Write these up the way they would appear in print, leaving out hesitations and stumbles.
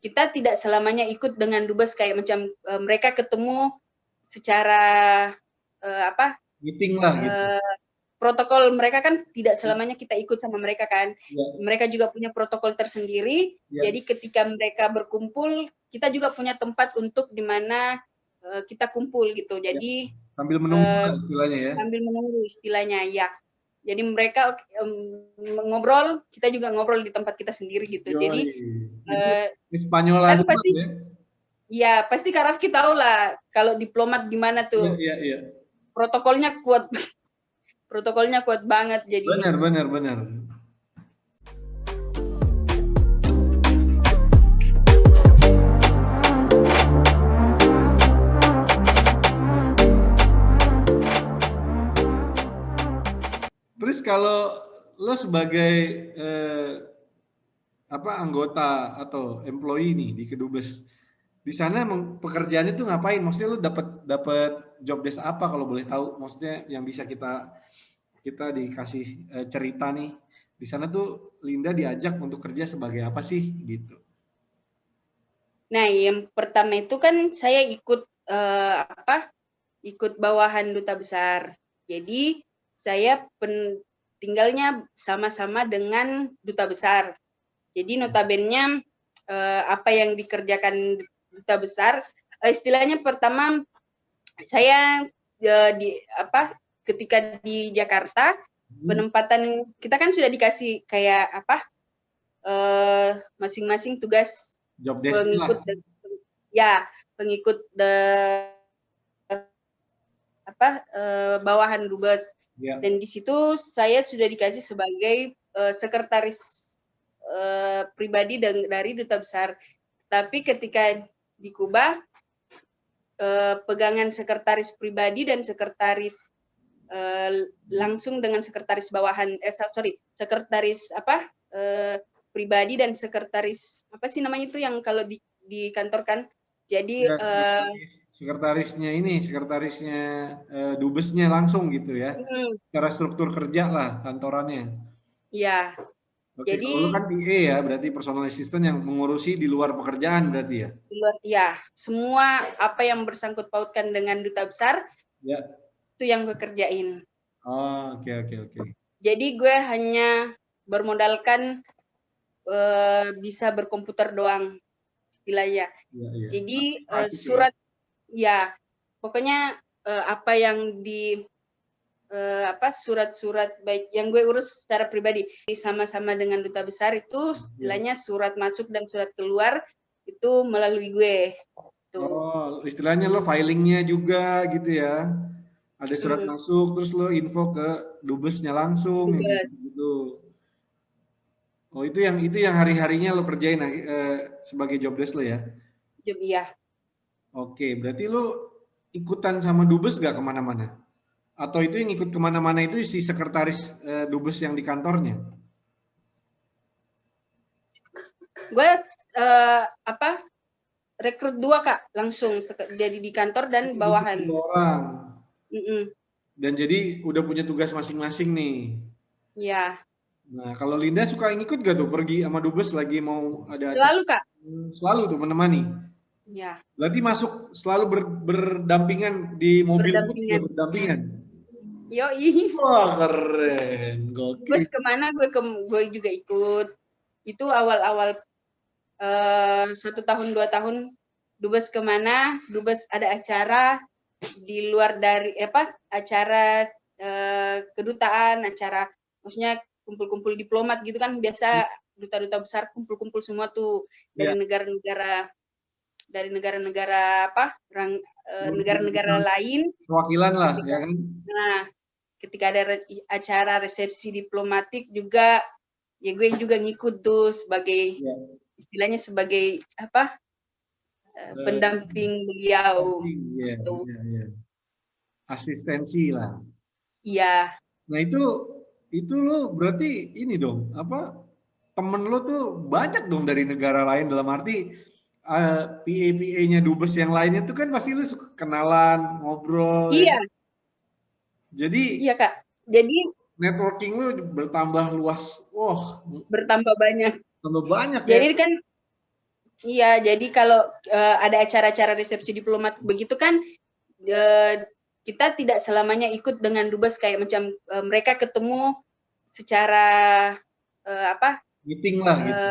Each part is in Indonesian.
kita tidak selamanya ikut dengan dubes kayak macam mereka ketemu secara meeting lah gitu. Protokol mereka kan tidak selamanya kita ikut sama mereka kan. Ya. Mereka juga punya protokol tersendiri. Ya. Jadi ketika mereka berkumpul, kita juga punya tempat untuk di mana kita kumpul gitu. Jadi sambil menunggu istilahnya ya. Sambil menunggu istilahnya ya. Jadi mereka ngobrol, kita juga ngobrol di tempat kita sendiri gitu. Yoi. Jadi di Spanyol aja pasti, ya. Ya pasti Kak Rafki tahu lah kalau diplomat gimana tuh. Iya. Protokolnya kuat. Protokolnya kuat banget jadi. Benar. Terus kalau lo sebagai anggota atau employee nih di Kedubes, di sana pekerjaannya tuh ngapain? Maksudnya lo dapat job desk apa kalau boleh tahu? Maksudnya yang bisa kita dikasih cerita nih. Di sana tuh Linda diajak untuk kerja sebagai apa sih gitu? Nah, yang pertama itu kan saya ikut ikut bawahan duta besar. Jadi saya tinggalnya sama-sama dengan duta besar. Jadi notabene apa yang dikerjakan duta besar, istilahnya pertama saya ketika di Jakarta penempatan kita kan sudah dikasih kayak masing-masing tugas job desk pengikut bawahan dubes. Dan di situ saya sudah dikasih sebagai sekretaris pribadi dari duta besar. Tapi ketika di Kuba pegangan sekretaris pribadi dan sekretaris langsung dengan sekretaris bawahan sekretaris pribadi dan sekretaris apa sih namanya itu yang kalau di kantor kan. Jadi sekretarisnya dubesnya langsung gitu ya. Secara struktur kerja lah kantorannya. Iya. Oke, jadi kalau kan PA ya, berarti personal assistant yang mengurusi di luar pekerjaan berarti ya? Di luar, ya. Semua apa yang bersangkut pautkan dengan duta besar, ya. Itu yang gue kerjain. Oh, oke. Jadi gue hanya bermodalkan bisa berkomputer doang, istilahnya. Ya. Jadi surat, ya, pokoknya apa yang surat-surat baik yang gue urus secara pribadi sama-sama dengan duta besar itu istilahnya surat masuk dan surat keluar itu melalui gue. Tuh. Oh, istilahnya lo filingnya juga gitu ya. Ada surat masuk terus lo info ke dubesnya langsung gitu. Oh, itu yang hari-harinya lo kerjain sebagai job desk lo ya? Iya. Oke, berarti lo ikutan sama dubes gak kemana-mana? Atau itu yang ikut kemana-mana itu si sekretaris dubes yang di kantornya? Gue rekrut 2 Kak, langsung jadi di kantor dan bawahan. 2 orang. Dan jadi udah punya tugas masing-masing nih. Iya. Nah, kalau Linda suka ngikut gak tuh pergi sama dubes lagi mau ada acara? Selalu Kak. Selalu tuh menemani. Iya. Berarti masuk selalu berdampingan di mobil berdampingan. Yoi. Wah, keren. Gokil. Bus kemana gue juga ikut. Itu awal-awal 1 tahun 2 tahun dubes kemana, dubes ada acara di luar dari acara kedutaan, acara maksudnya kumpul-kumpul diplomat gitu kan biasa duta-duta besar kumpul-kumpul semua tuh dari negara-negara negara-negara lain. Perwakilan lah, ya kan? Nah, ketika ada acara resepsi diplomatik juga, ya gue juga ngikut tuh sebagai istilahnya sebagai pendamping beliau. Iya. Asistensi lah. Iya. Nah itu lo berarti ini dong, temen lo tuh banyak dong dari negara lain dalam arti PA-PA-nya dubes yang lainnya tuh kan pasti lu suka kenalan, ngobrol. Iya. Ya. Jadi iya Kak. Jadi networking lu bertambah luas. Bertambah banyak. Tambah banyak Jadi ya. kan Iya, jadi kalau ada acara-acara resepsi diplomat begitu kan, kita tidak selamanya ikut dengan dubes kayak macam mereka ketemu secara apa Meeting lah gitu.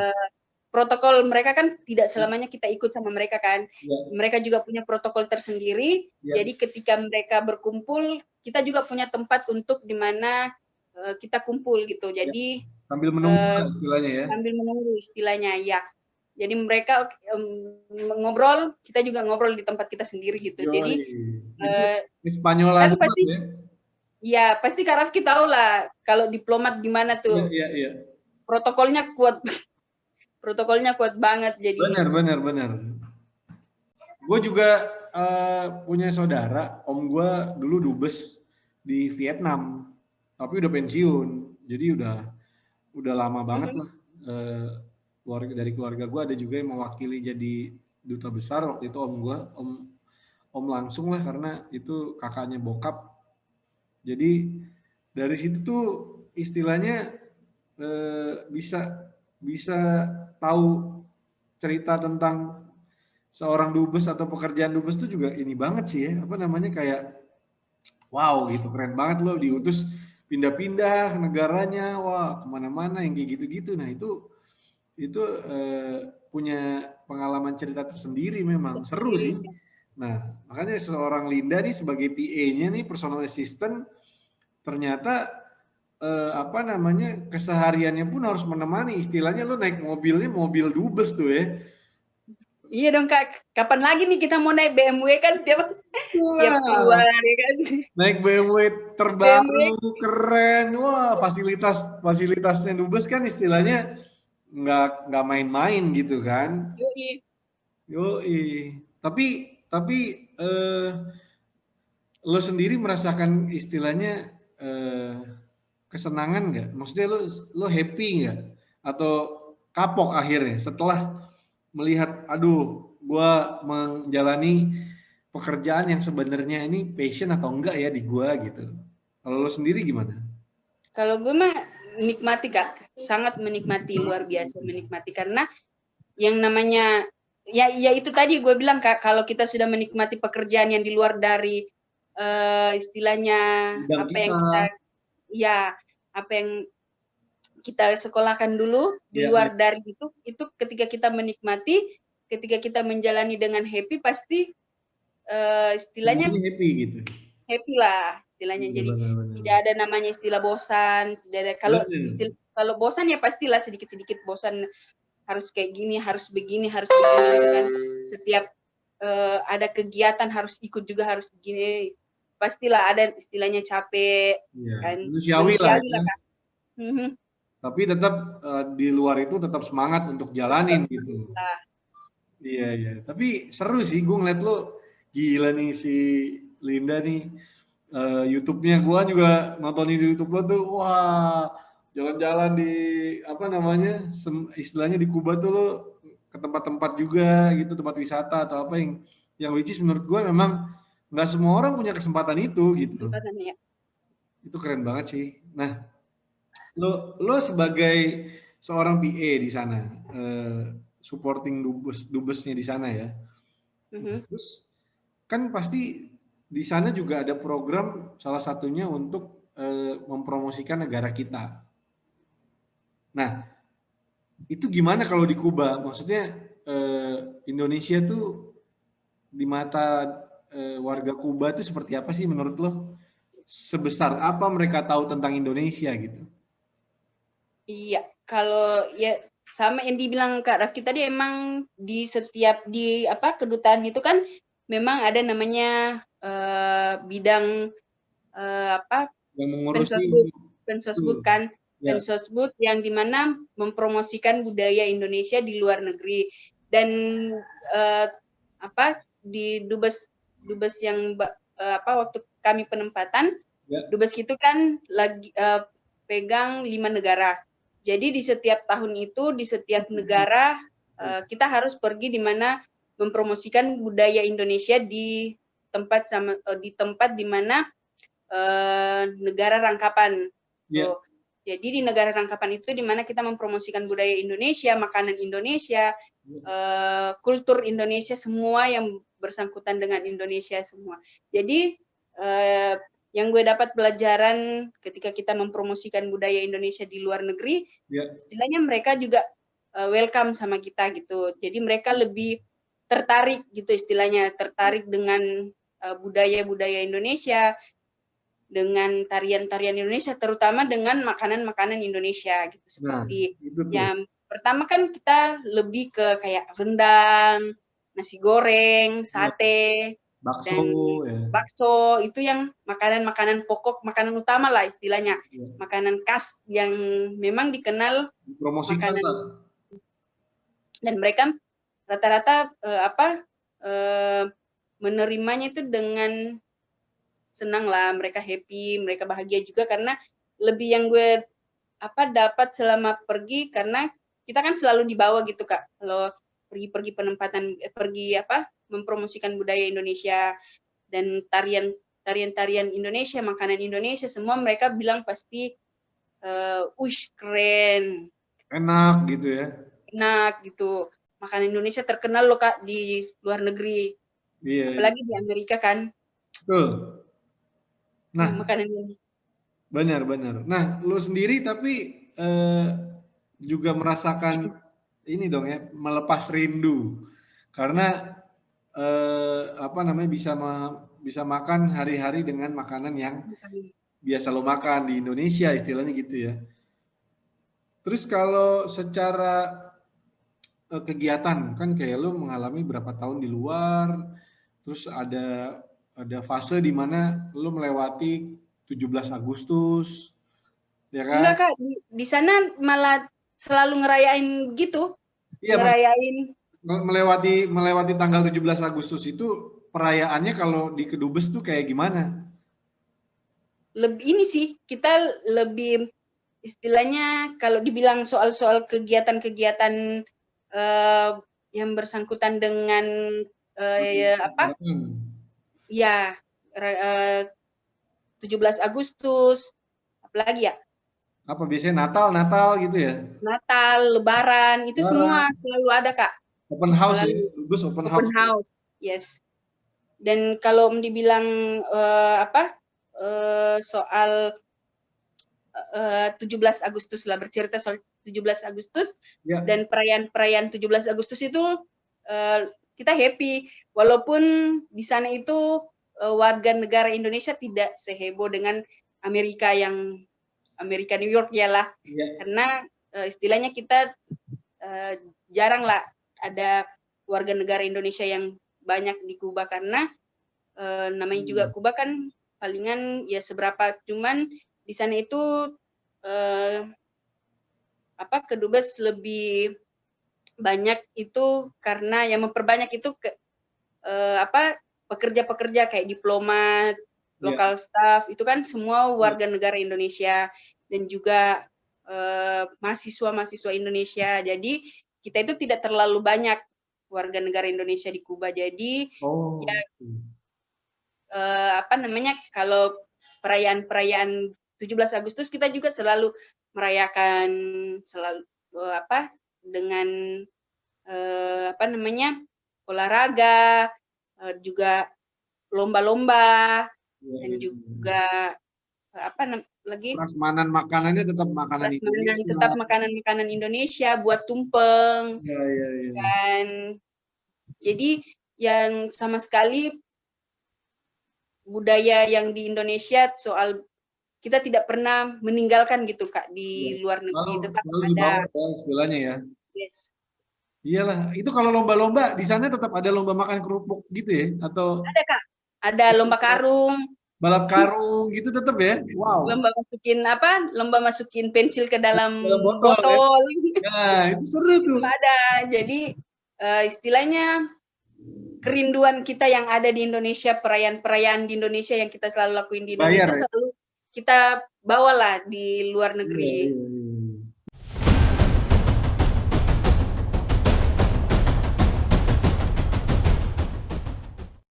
protokol mereka kan tidak selamanya kita ikut sama mereka kan. Ya, Mereka juga punya protokol tersendiri. ya. Jadi ketika mereka berkumpul, kita juga punya tempat untuk di mana kita kumpul gitu. Ya. Jadi Sambil menunggu lah istilahnya ya. sambil menunggu istilahnya ya. Jadi mereka ngobrol, kita juga ngobrol di tempat kita sendiri gitu. Yoi. Jadi Itu Hispaniola kan semua pasti ya. ya pasti Kak Rafki tahu lah kalau diplomat gimana Iya, tuh iya, iya. protokolnya kuat protokolnya kuat banget jadi Benar, benar, benar. Gue juga punya saudara, om gue dulu dubes di Vietnam, tapi udah pensiun, jadi udah lama banget lah. Dari keluarga gue ada juga yang mewakili jadi duta besar waktu itu om gue, om langsung lah karena itu kakaknya bokap. Jadi dari situ tuh istilahnya bisa bisa tahu cerita tentang seorang dubes atau pekerjaan dubes itu juga ini banget sih ya, apa namanya kayak wow gitu, keren banget loh diutus pindah-pindah negaranya, wah kemana-mana yang kayak gitu-gitu. Nah itu punya pengalaman cerita tersendiri memang seru sendiri. sih. Nah makanya seorang Linda nih sebagai PA-nya nih personal assistant ternyata apa namanya kesehariannya pun harus menemani istilahnya lo naik mobilnya mobil dubes tuh ya. Iya dong Kak, kapan lagi nih kita mau naik BMW kan tiap Wah, keluar ya kan. naik BMW BMW. terbaru keren, wah fasilitasnya dubes kan istilahnya nggak main-main gitu kan. Yoi. Yoi. Tapi lo sendiri merasakan istilahnya kesenangan nggak? Maksudnya lo happy nggak? Atau kapok akhirnya setelah melihat, aduh, gua menjalani pekerjaan yang sebenarnya ini passion atau enggak ya di gua gitu. Kalau lo sendiri gimana? Kalau gue mah menikmati Kak, sangat menikmati, luar biasa menikmati karena yang namanya ya itu tadi gue bilang Kak, kalau kita sudah menikmati pekerjaan yang di luar dari istilahnya Bidang apa yang kita, kita ya apa yang kita sekolahkan dulu di ya, ya. luar dari itu ketika kita menikmati, ketika kita menjalani dengan happy pasti istilahnya Semuanya happy gitu. happy lah istilahnya. Iya Jadi benar-benar. tidak ada namanya istilah bosan, tidak ada Benar. kalau bosan ya pastilah sedikit-sedikit bosan harus kayak gini, harus begini gitu kan. Setiap ada kegiatan harus ikut juga harus begini. Pastilah ada istilahnya capek Iya, kan. manusiawi lah Manusiawi ya. lah Kak. Tapi tetap di luar itu tetap semangat untuk jalanin gitu. Nah, Iya, iya. Tapi seru sih gue ngeliat lo gila nih si Linda nih. YouTube-nya gue juga nontonin di YouTube lo tuh, wah jalan-jalan di apa namanya, istilahnya di Kuba tuh lo ke tempat-tempat juga gitu, tempat wisata atau apa yang which is menurut gue memang nggak semua orang punya kesempatan itu gitu. kesempatan ya. Itu keren banget sih. Nah, lo sebagai seorang PA di sana, supporting dubesnya di sana ya. Terus kan pasti di sana juga ada program salah satunya untuk mempromosikan negara kita. Nah, itu gimana kalau di Kuba? Maksudnya Indonesia tuh di mata warga Kuba tuh seperti apa sih menurut lo? Sebesar apa mereka tahu tentang Indonesia gitu? Iya, kalau ya sama yang dibilang Kak Rafki tadi emang di setiap di apa kedutaan itu kan memang ada namanya bidang apa Yang mengurusi pensosbud kan ya, pensosbud yang dimana mempromosikan budaya Indonesia di luar negeri dan apa di dubes yang apa waktu kami penempatan ya. dubes itu kan lagi pegang 5 negara. Jadi di setiap tahun itu di setiap negara kita harus pergi di mana mempromosikan budaya Indonesia di tempat di mana negara rangkapan. Ya. Tuh. Jadi di negara rangkapan itu di mana kita mempromosikan budaya Indonesia, makanan Indonesia, kultur Indonesia, semua yang bersangkutan dengan Indonesia semua. Jadi yang gue dapat pelajaran ketika kita mempromosikan budaya Indonesia di luar negeri, istilahnya mereka juga welcome sama kita gitu. Jadi mereka lebih tertarik gitu istilahnya, tertarik dengan budaya-budaya Indonesia, dengan tarian-tarian Indonesia, terutama dengan makanan-makanan Indonesia gitu. Seperti yang pertama kan kita lebih ke kayak rendang, nasi goreng, sate, bakso, dan bakso itu yang makanan-makanan pokok, makanan utama lah istilahnya, makanan khas yang memang dikenal makanan. Dan mereka rata-rata menerimanya itu dengan senang lah, mereka happy, mereka bahagia juga, karena lebih yang gue dapat selama pergi, karena kita kan selalu dibawa gitu Kak, kalau pergi penempatan, mempromosikan budaya Indonesia dan tarian Indonesia, makanan Indonesia, semua mereka bilang pasti keren, enak gitu ya, enak gitu, makanan Indonesia terkenal loh Kak di luar negeri, apalagi di Amerika kan. Betul. Nah, makanan ini. Benar. Nah, lu sendiri tapi juga merasakan ini dong ya, melepas rindu, karena bisa makan hari-hari dengan makanan yang biasa lo makan di Indonesia, istilahnya gitu ya. Terus kalau secara kegiatan, kan kayak lo mengalami berapa tahun di luar, terus ada fase di mana lo melewati 17 Agustus, ya kan? Enggak Kak, di sana malah selalu ngerayain gitu. Iya, ngerayain. Melewati tanggal 17 Agustus itu perayaannya kalau di Kedubes tuh kayak gimana? Lebih ini sih, kita lebih istilahnya kalau dibilang soal kegiatan-kegiatan yang bersangkutan dengan ya 17 Agustus, apalagi ya? Apa biasanya Natal gitu ya? Natal, Lebaran, itu semua selalu ada Kak. Open house ya, Kedubes open house. Yes. Dan kalau dibilang soal 17 Agustus lah, bercerita soal 17 Agustus dan perayaan 17 Agustus itu kita happy, walaupun di sana itu warga negara Indonesia tidak seheboh dengan Amerika New York ya lah, karena istilahnya kita jarang lah ada warga negara Indonesia yang banyak di Kuba, karena namanya juga Kuba kan palingan ya seberapa, cuman di sana itu Kedubes lebih banyak itu karena yang memperbanyak itu pekerja-pekerja kayak diplomat, lokal staff, itu kan semua warga negara Indonesia, dan juga mahasiswa Indonesia. Jadi kita itu tidak terlalu banyak warga negara Indonesia di Kuba. Jadi kalau perayaan 17 Agustus kita juga selalu merayakan dengan olahraga, juga lomba-lomba, dan juga lagi prasmanan makanannya tetap makanan Indonesia. Tetap makanan Indonesia buat tumpeng. Dan jadi yang sama sekali budaya yang di Indonesia, soal kita tidak pernah meninggalkan gitu Kak di luar negeri, tetap ada istilahnya ya. Iyalah, itu kalau lomba-lomba di sana tetap ada lomba makan kerupuk gitu ya, atau ada Kak, ada lomba karung, balap karung gitu tetap ya. Wow. Lomba masukin pensil ke dalam botol. Ya, itu seru tuh. Ada. Jadi istilahnya kerinduan kita yang ada di Indonesia, perayaan-perayaan di Indonesia yang kita selalu lakuin di Indonesia, selalu kita bawalah di luar negeri.